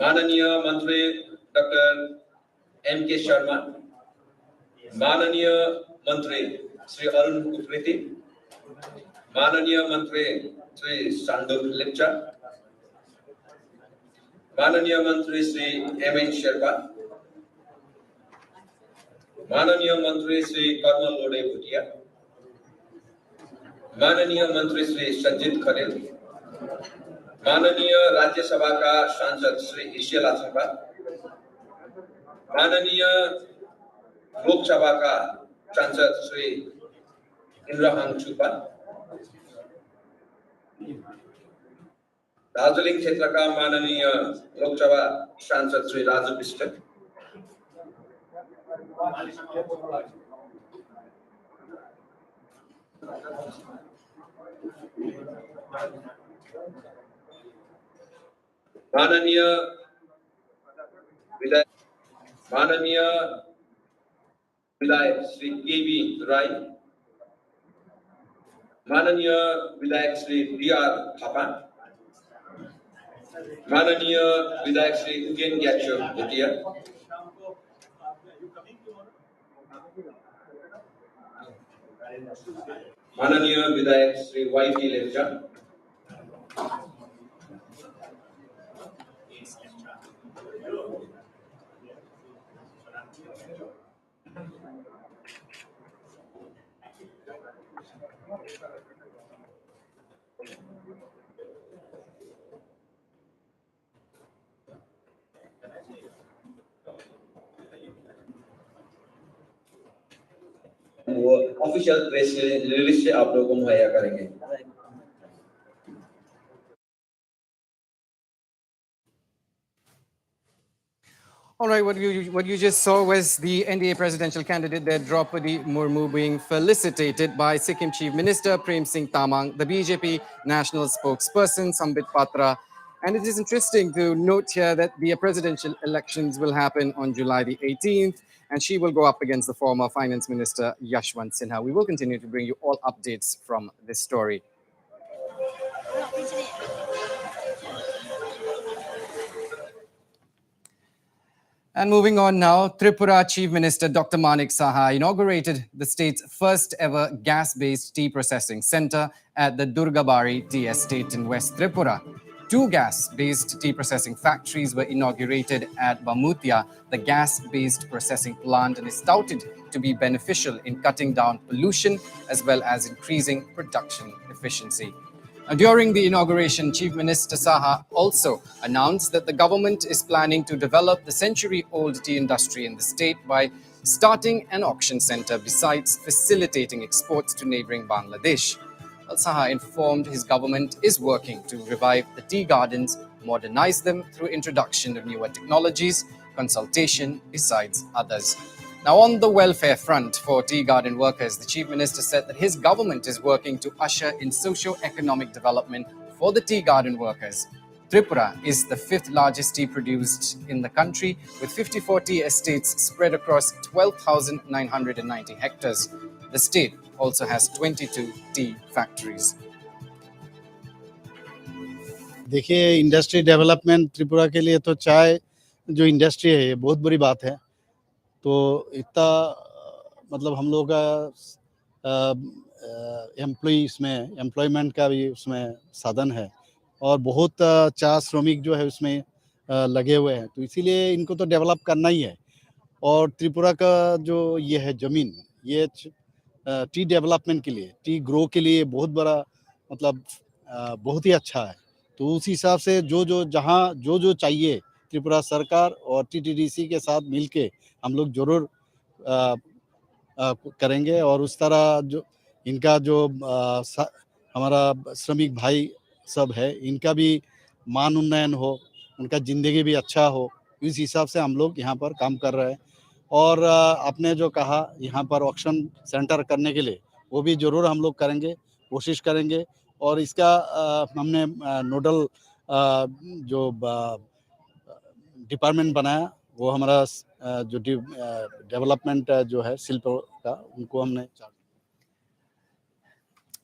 माननीय मंत्री डॉक्टर एम.के. शर्मा, माननीय मंत्री श्री अरुण उप्रेती, माननीय मंत्री श्री सांडोल लेप्चा, माननीय मन्त्री श्री एमएन शेर्पा, माननीय मन्त्री श्री कर्म लोडे भुटिया, माननीय मन्त्री श्री सञ्जित खरेल, माननीय राज्यसभाका सांसद श्री ईश्वर लाचुङपा, माननीय लोकसभाका सांसद श्री इन्द्रहाङ सुब्बा, दार्जिलिङ क्षेत्रका माननीय लोकसभा सांसद श्री राजु विष्ट, माननीय विधायक श्री केबी राई, माननीय विधायक श्री डीआर थापा, माननीय विधायक श्री उगेन ग्याचो भुटिया, माननीय विधायक श्री वाईटी लेप्चा, वो ऑफिशियल प्रेस रिलीज से आप लोगों को मुहैया करेंगे। All right, what you just saw was the NDA presidential candidate there, Draupadi Murmu, being felicitated by Sikkim Chief Minister Prem Singh Tamang, the BJP national spokesperson Sambit Patra. And it is interesting to note here that the presidential elections will happen on July the 18th, and she will go up against the former finance minister Yashwant Sinha. We will continue to bring you all updates from this story. And moving on now, Tripura Chief Minister Dr. Manik Saha inaugurated the state's first ever gas-based tea processing center at the Durgabari Tea Estate in West Tripura. 2 gas-based tea processing factories were inaugurated at Bamutia, the gas-based processing plant, and is touted to be beneficial in cutting down pollution as well as increasing production efficiency. During the inauguration, Chief Minister Saha also announced that the government is planning to develop the century-old tea industry in the state by starting an auction center besides facilitating exports to neighboring Bangladesh. Well, Saha informed his government is working to revive the tea gardens, modernize them through introduction of newer technologies, consultation, besides others. Now, on the welfare front for tea garden workers, the Chief Minister said that his government is working to usher in socio-economic development for the tea garden workers. Tripura is the 5th largest tea produced in the country, with 54 tea estates spread across 12,990 hectares. The state also has 22 tea factories. देखिए, industry development Tripura के लिए तो चाय जो industry है ये बहुत बड़ी बात है। तो इतना मतलब हम लोग का एम्प्लॉई इसमें एम्प्लॉयमेंट का भी उसमें साधन है और बहुत चार श्रमिक जो है उसमें लगे हुए हैं, तो इसीलिए इनको तो डेवलप करना ही है। और त्रिपुरा का जो ये है ज़मीन, ये टी डेवलपमेंट के लिए, टी ग्रो के लिए बहुत बड़ा मतलब बहुत ही अच्छा है। तो उस हिसाब से जो जहाँ जो चाहिए त्रिपुरा सरकार और टीटीडीसी के साथ मिलके हम लोग जरूर करेंगे। और उस तरह जो इनका जो हमारा श्रमिक भाई सब है, इनका भी मान उन्नयन हो, उनका ज़िंदगी भी अच्छा हो, इस हिसाब से हम लोग यहाँ पर काम कर रहे हैं। और आपने जो कहा यहाँ पर ऑक्शन सेंटर करने के लिए, वो भी ज़रूर हम लोग करेंगे, कोशिश करेंगे। और इसका हमने नोडल जो डिपार्टमेंट बनाया, वो हमारा जो डेवलपमेंट जो है शिल्प का, उनको हमने।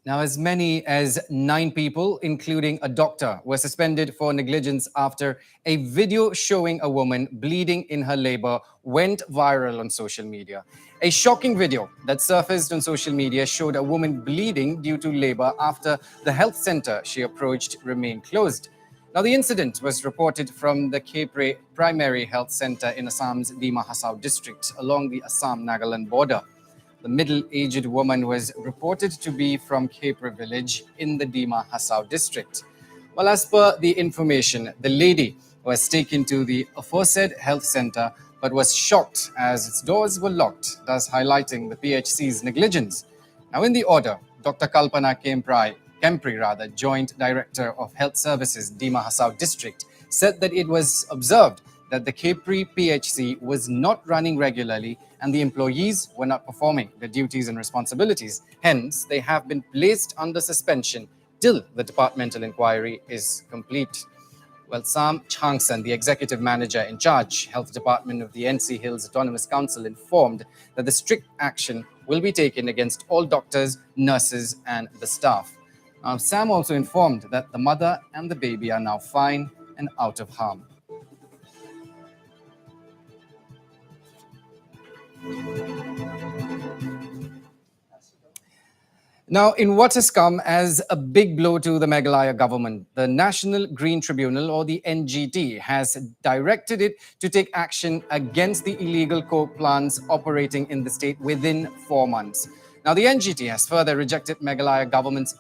Now, as many as 9 people, including a doctor, were suspended for negligence after a video showing a woman bleeding in her labor went viral on social media. A shocking video that surfaced on social media showed a woman bleeding due to labor after the health center she approached remained closed. Now, the incident was reported from the Khepre Primary Health Center in Assam's Dima Hasao district along the Assam-Nagaland border. The middle-aged woman was reported to be from Khepre village in the Dima Hasao district. Well, as per the information, the lady was taken to the aforesaid health center but was shocked as its doors were locked, thus highlighting the PHC's negligence. Now, in the order, Dr. Kalpana Kempri, Joint Director of Health Services, Dima Hasao District, said that it was observed that the Khepri PHC was not running regularly and the employees were not performing their duties and responsibilities. Hence, they have been placed under suspension till the departmental inquiry is complete. Well, Sam Changsan, the executive manager in charge, Health Department of the NC Hills Autonomous Council, informed that the strict action will be taken against all doctors, nurses, and the staff. Sam also informed that the mother and the baby are now fine and out of harm. Now, in what has come as a big blow to the Meghalaya government, the National Green Tribunal, or the NGT, has directed it to take action against the illegal coke plants operating in the state within 4 months. Now, the NGT has further rejected Meghalaya government's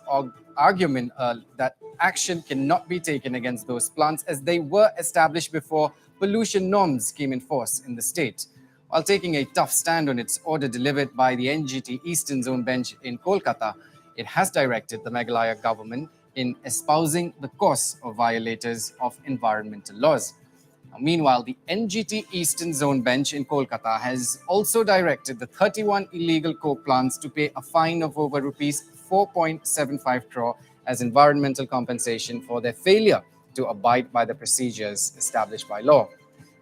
argument that action cannot be taken against those plants as they were established before pollution norms came in force in the state. While taking a tough stand on its order delivered by the NGT Eastern Zone Bench in Kolkata, it has directed the Meghalaya government in espousing the cause of violators of environmental laws. Now, meanwhile, the NGT Eastern Zone Bench in Kolkata has also directed the 31 illegal coke plants to pay a fine of over rupees 4.75 crore as environmental compensation for their failure to abide by the procedures established by law.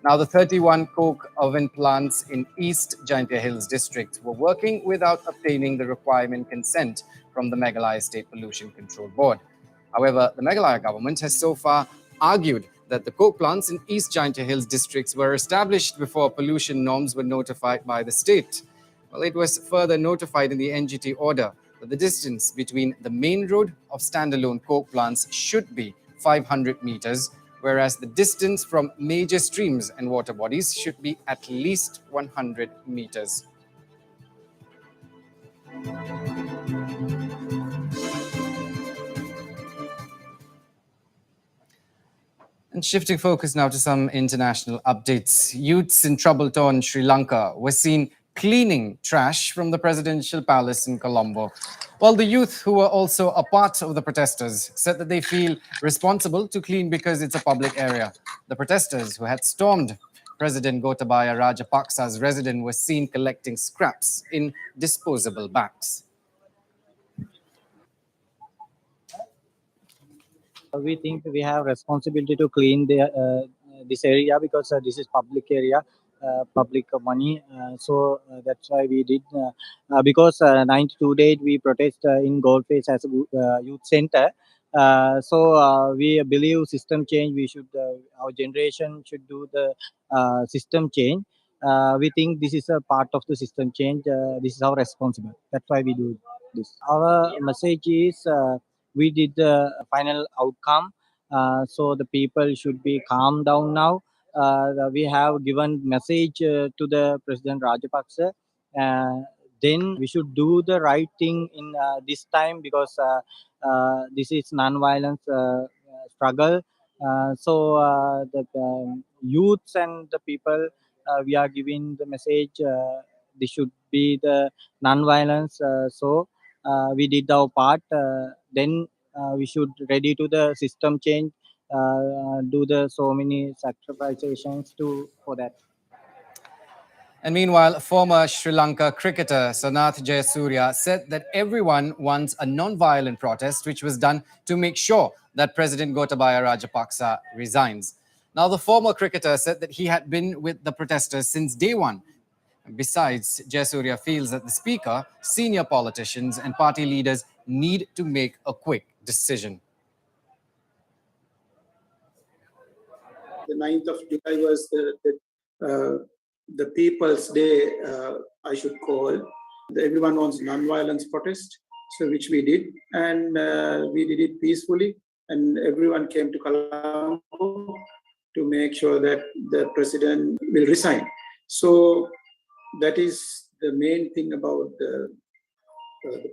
Now, the 31 coke oven plants in East Jaintia Hills district were working without obtaining the requirement consent from the Meghalaya State Pollution Control Board. However, the Meghalaya government has so far argued that the coke plants in East Jaintia Hills districts were established before pollution norms were notified by the state. Well, it was further notified in the NGT order that the distance between the main road of standalone coke plants should be 500 meters, whereas the distance from major streams and water bodies should be at least 100 meters. And shifting focus now to some international updates. Youths in trouble-torn Sri Lanka were seen cleaning trash from the presidential palace in Colombo. While the youth, who were also a part of the protesters, said that they feel responsible to clean because it's a public area. The protesters, who had stormed President Gotabaya Rajapaksa's residence, were seen collecting scraps in disposable bags. We think we have responsibility to clean this area because this is public area, public money. So that's why we did. Because 92 days we protest in Goldface as a youth center. So we believe system change. We should our generation should do the system change. We think this is a part of the system change. This is our responsibility. That's why we do this. Our message is. We did the final outcome, so the people should be calm down now. We have given message to the President Rajapaksa. Then we should do the right thing in this time because this is non-violence struggle. So the youths and the people, we are giving the message. This should be the non-violence. So we did our part. Then we should ready to the system change. Do the so many sacrifices for that. And meanwhile, former Sri Lanka cricketer Sanath Jayasuriya said that everyone wants a non-violent protest, which was done to make sure that President Gotabaya Rajapaksa resigns. Now, the former cricketer said that he had been with the protesters since day one. Besides, Jayasuriya feels that the speaker, senior politicians and party leaders need to make a quick decision. The 9th of July was the People's Day, I should call. Everyone wants non-violence protest, so which we did, and we did it peacefully. and everyone came to Colombo to make sure that the president will resign. So that is the main thing about the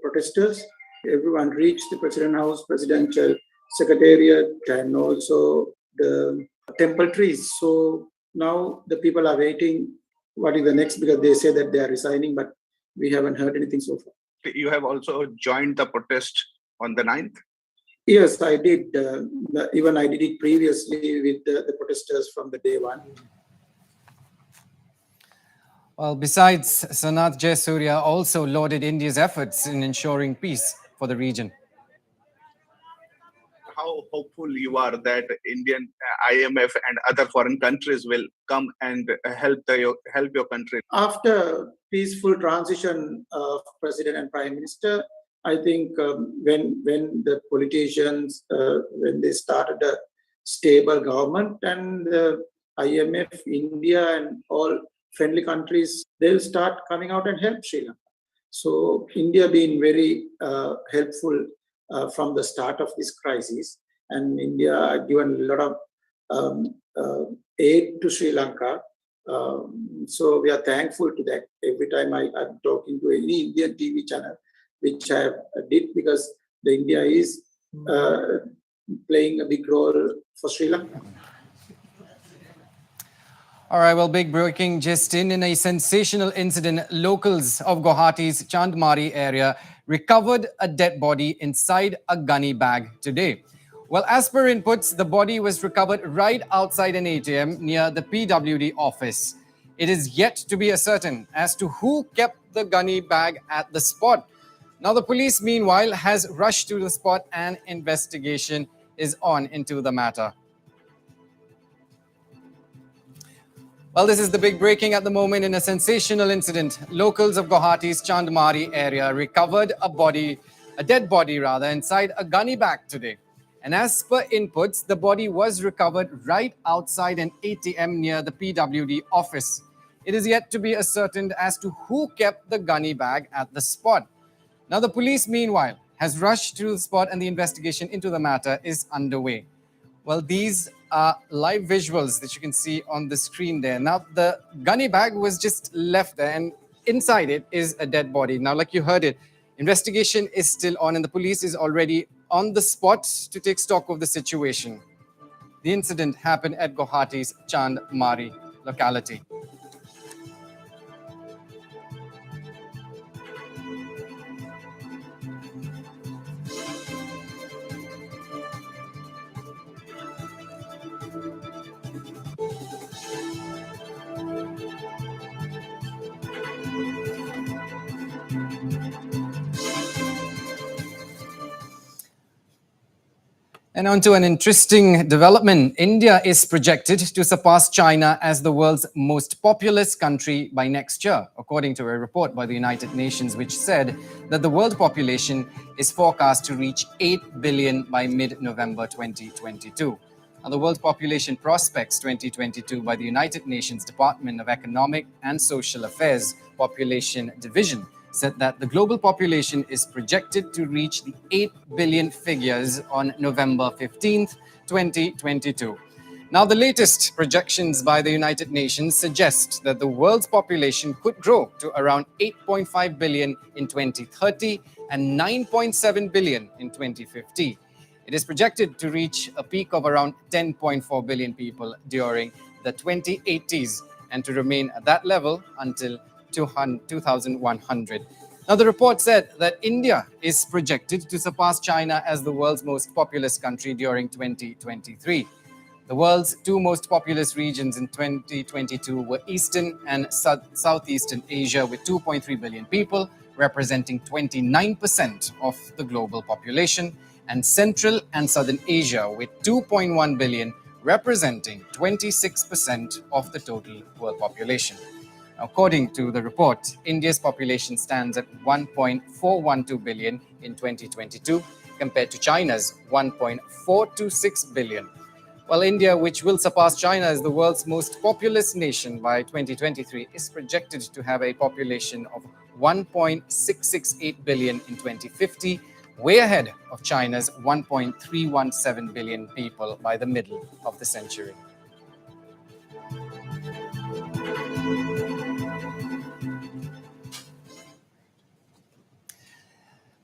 protesters. Everyone reached the president house, presidential secretariat, and also the temple trees. So now the people are waiting what is the next, because they say that they are resigning, but we haven't heard anything so far. You have also joined the protest on the 9th? Yes, I did. Even I did it previously with the protesters from the day one. Well, besides, Sanath Jayasuriya also lauded India's efforts in ensuring peace for the region. How hopeful you are that Indian IMF and other foreign countries will come and help your country? After peaceful transition of president and prime minister, I think when the politicians, when they started a stable government, and the IMF, India, and all friendly countries, they'll start coming out and help Sri Lanka. So India been very helpful from the start of this crisis, and India given a lot of aid to Sri Lanka. So we are thankful to that. Every time I'm talking to any Indian TV channel, which I did, because the India is playing a big role for Sri Lanka. All right, well, big breaking just in a sensational incident, locals of Guwahati's Chandmari area recovered a dead body inside a gunny bag today. Well, as per inputs, the body was recovered right outside an ATM near the PWD office. It is yet to be ascertained as to who kept the gunny bag at the spot. Now, the police, meanwhile, has rushed to the spot and investigation is on into the matter. Well, this is the big breaking at the moment in a sensational incident. Locals of Guwahati's Chandmari area recovered a dead body inside a gunny bag today. And as per inputs, the body was recovered right outside an ATM near the PWD office. It is yet to be ascertained as to who kept the gunny bag at the spot. Now, the police, meanwhile, has rushed to the spot and the investigation into the matter is underway. Well, these are live visuals that you can see on the screen there. Now, the gunny bag was just left there and inside it is a dead body. Now, like you heard it, investigation is still on and the police is already on the spot to take stock of the situation. The incident happened at Guwahati's Chandmari locality. And on to an interesting development. India is projected to surpass China as the world's most populous country by next year, according to a report by the United Nations, which said that the world population is forecast to reach 8 billion by mid-November 2022. Now, the World Population Prospects 2022 by the United Nations Department of Economic and Social Affairs Population Division said that the global population is projected to reach the 8 billion figures on November 15th, 2022. Now, the latest projections by the United Nations suggest that the world's population could grow to around 8.5 billion in 2030 and 9.7 billion in 2050. It is projected to reach a peak of around 10.4 billion people during the 2080s and to remain at that level until 2100. Now, the report said that India is projected to surpass China as the world's most populous country during 2023. The world's two most populous regions in 2022 were Eastern and Southeastern Asia with 2.3 billion people, representing 29% of the global population, and Central and Southern Asia with 2.1 billion, representing 26% of the total world population. According to the report, India's population stands at 1.412 billion in 2022 compared to China's 1.426 billion. While India, which will surpass China as the world's most populous nation by 2023, is projected to have a population of 1.668 billion in 2050, way ahead of China's 1.317 billion people by the middle of the century.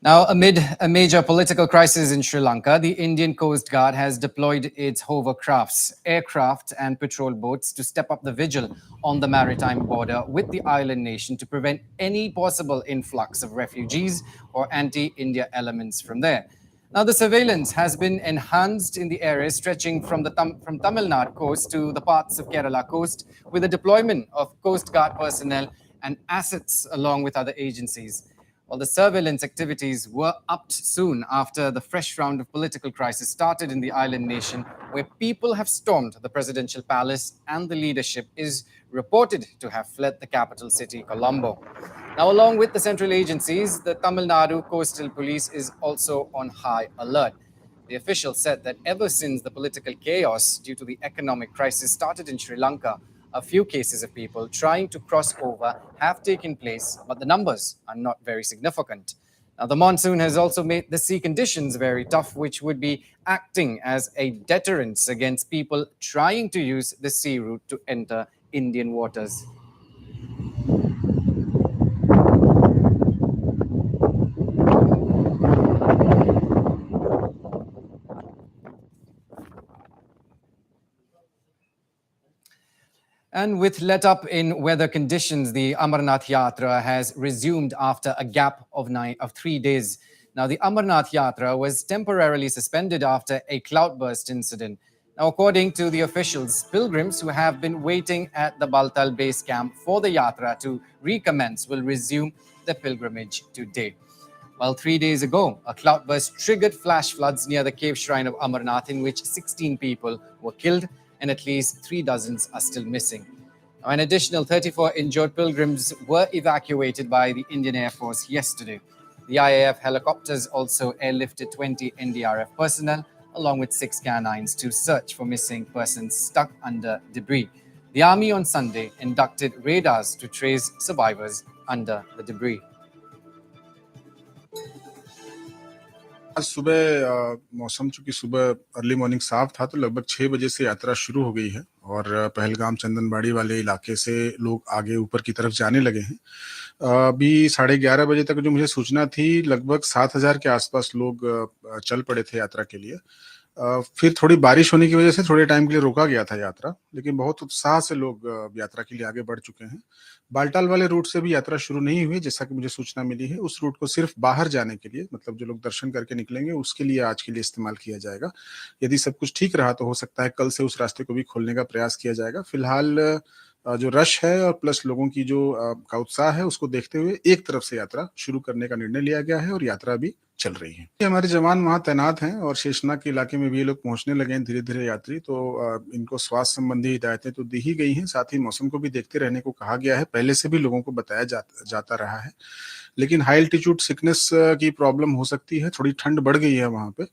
Now, amid a major political crisis in Sri Lanka, the Indian Coast Guard has deployed its hovercrafts, aircraft, and patrol boats to step up the vigil on the maritime border with the island nation to prevent any possible influx of refugees or anti-India elements from there. Now, the surveillance has been enhanced in the areas stretching from from Tamil Nadu coast to the parts of Kerala coast, with the deployment of Coast Guard personnel and assets along with other agencies. While the surveillance activities were upped soon after the fresh round of political crisis started in the island nation, where people have stormed the presidential palace and the leadership is reported to have fled the capital city, Colombo. Now, along with the central agencies, the Tamil Nadu Coastal Police is also on high alert. The official said that ever since the political chaos due to the economic crisis started in Sri Lanka, a few cases of people trying to cross over have taken place, but the numbers are not very significant. Now, the monsoon has also made the sea conditions very tough, which would be acting as a deterrent against people trying to use the sea route to enter Indian waters. And with let up in weather conditions, the Amarnath Yatra has resumed after a gap of 3 days. Now, the Amarnath Yatra was temporarily suspended after a cloudburst incident. Now, according to the officials, pilgrims who have been waiting at the Baltal base camp for the Yatra to recommence will resume the pilgrimage today. Well, 3 days ago, a cloudburst triggered flash floods near the cave shrine of Amarnath, in which 16 people were killed and at least 3 dozens are still missing. Now, an additional 34 injured pilgrims were evacuated by the Indian Air Force yesterday. The IAF helicopters also airlifted 20 NDRF personnel along with 6 canines to search for missing persons stuck under debris. The Army on Sunday inducted radars to trace survivors under the debris. आज सुबह मौसम चूंकि सुबह early morning साफ था तो लगभग 6 बजे से यात्रा शुरू हो गई है और पहलगाम चंदनबाड़ी वाले इलाके से लोग आगे ऊपर की तरफ जाने लगे हैं। अभी 11:30 बजे तक जो मुझे सूचना थी लगभग 7,000 के आसपास लोग चल पड़े थे यात्रा के लिए। फिर थोड़ी बारिश होने की वजह से थोड़े टाइम के लिए रोका गया था यात्रा, लेकिन बहुत उत्साह से लोग यात्रा के लिए आगे बढ़ चुके हैं। बालटाल वाले रूट से भी यात्रा शुरू नहीं हुई, जैसा कि मुझे सूचना मिली है। उस रूट को सिर्फ बाहर जाने के लिए, मतलब जो लोग दर्शन करके निकलेंगे उसके लिए आज के लिए इस्तेमाल किया जाएगा। यदि सब कुछ ठीक रहा तो हो सकता है कल से उस रास्ते को भी खोलने का प्रयास किया जाएगा। फिलहाल जो रश है और प्लस लोगों की जो का उत्साह है उसको देखते हुए एक तरफ से यात्रा शुरू करने का निर्णय लिया गया है और यात्रा भी चल रही है। हमारे जवान वहाँ तैनात हैं और शेषनाग के इलाके में भी ये लोग पहुंचने लगे हैं धीरे-धीरे यात्री, तो इनको स्वास्थ्य संबंधी हिदायतें तो दी ही गई हैं, साथ ही मौसम को भी देखते रहने को कहा गया है। पहले से भी लोगों को बताया जाता रहा है, लेकिन हाई एल्टीट्यूड सिकनेस की प्रॉब्लम हो सकती है, थोड़ी ठंड बढ़ गई है वहाँ पे,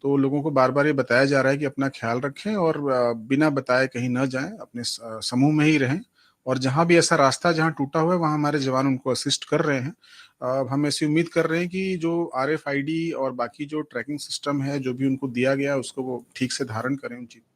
तो लोगों को बार-बार ये बताया जा रहा है कि अपना ख्याल रखें और बिना बताए कहीं न जाएँ, अपने समूह में ही रहें और जहाँ भी ऐसा रास्ता जहाँ टूटा हुआ है वहाँ हमारे जवान उनको असिस्ट कर रहे हैं। हम ऐसी उम्मीद कर रहे हैं कि जो आरएफआईडी और बाकी जो ट्रैकिंग सिस्टम है, जो भी उनको दिया गया है उसको वो ठीक से धारण करें उन चीज़ों।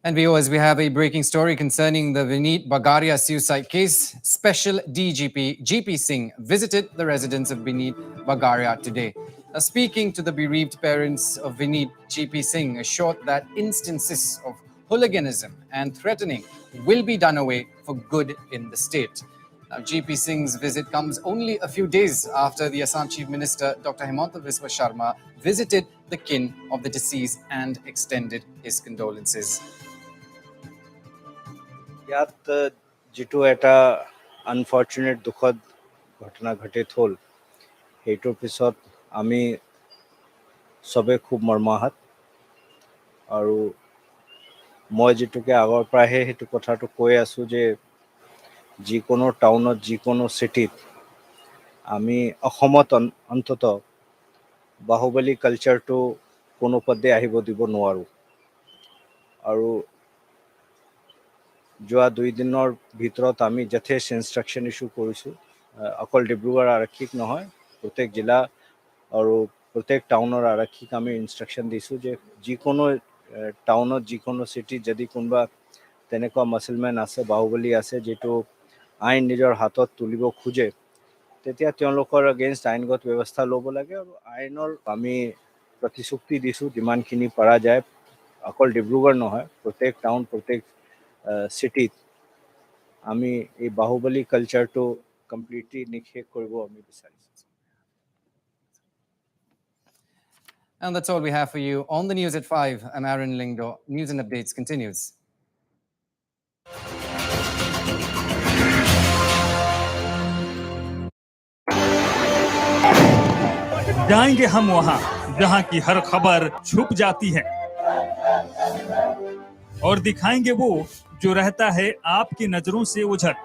And viewers, we have a breaking story concerning the Vineet Bagaria suicide case. Special DGP GP Singh visited the residence of Vineet Bagaria today. Now, speaking to the bereaved parents of Vineet, GP Singh assured that instances of hooliganism and threatening will be done away for good in the state. Now, GP Singh's visit comes only a few days after the Assam Chief Minister Dr. Himanta Biswa Sharma visited the kin of the deceased and extended his condolences. ইয়াত যিটো এটা unfortunate দুখদ ঘটনা ঘটিত হ'ল সেইটোৰ পিছত আমি চবে খুব মৰ্মাহত আৰু মই যেটোকে আগৰ পৰাহে সেইটো কথাটো কৈ আছো যে যিকোনো টাউনত যিকোনো সিটিত আমি অসমত অন্তত বাহুবলী কালচাৰটো কোনো পদে আহিব দিব নোৱাৰো আৰু যোৱা 2 দিনৰ ভিতৰত আমি যথেষ্ট ইনষ্ট্ৰাকশন ইস্যু কৰিছো অকল ডিব্ৰুগড় আৰক্ষীক নহয় প্ৰত্যেক জিলা আৰু প্ৰত্যেক টাউনৰ আৰক্ষীক আমি ইনষ্ট্ৰাকশ্যন দিছোঁ যে যিকোনো টাউনত যিকোনো চিটিত যদি কোনোবা তেনেকুৱা মাছলমেন আছে, বাহুবলী আছে, যিটো আইন নিজৰ হাতত তুলিব খোজে, তেতিয়া তেওঁলোকৰ এগেইনষ্ট আইনগত ব্যৱস্থা ল'ব লাগে। আৰু আইনৰ আমি প্ৰতিশ্ৰুতি দিছোঁ যিমানখিনি পৰা যায়, অকল ডিব্ৰুগড় নহয়, প্ৰত্যেক টাউন, প্ৰত্যেক চিটিত আমি এই বাহুবলী কালচাৰটো কমপ্লিটলি নিষেধ কৰিব আমি বিচাৰিছোঁ। And that's all we have for you on the news at 5. I'm Aaron Lingdo. News and Updates continues. जाएंगे हम वहां जहां की हर खबर छुप जाती है और दिखाएंगे वो जो रहता है आपकी नजरों से उझट।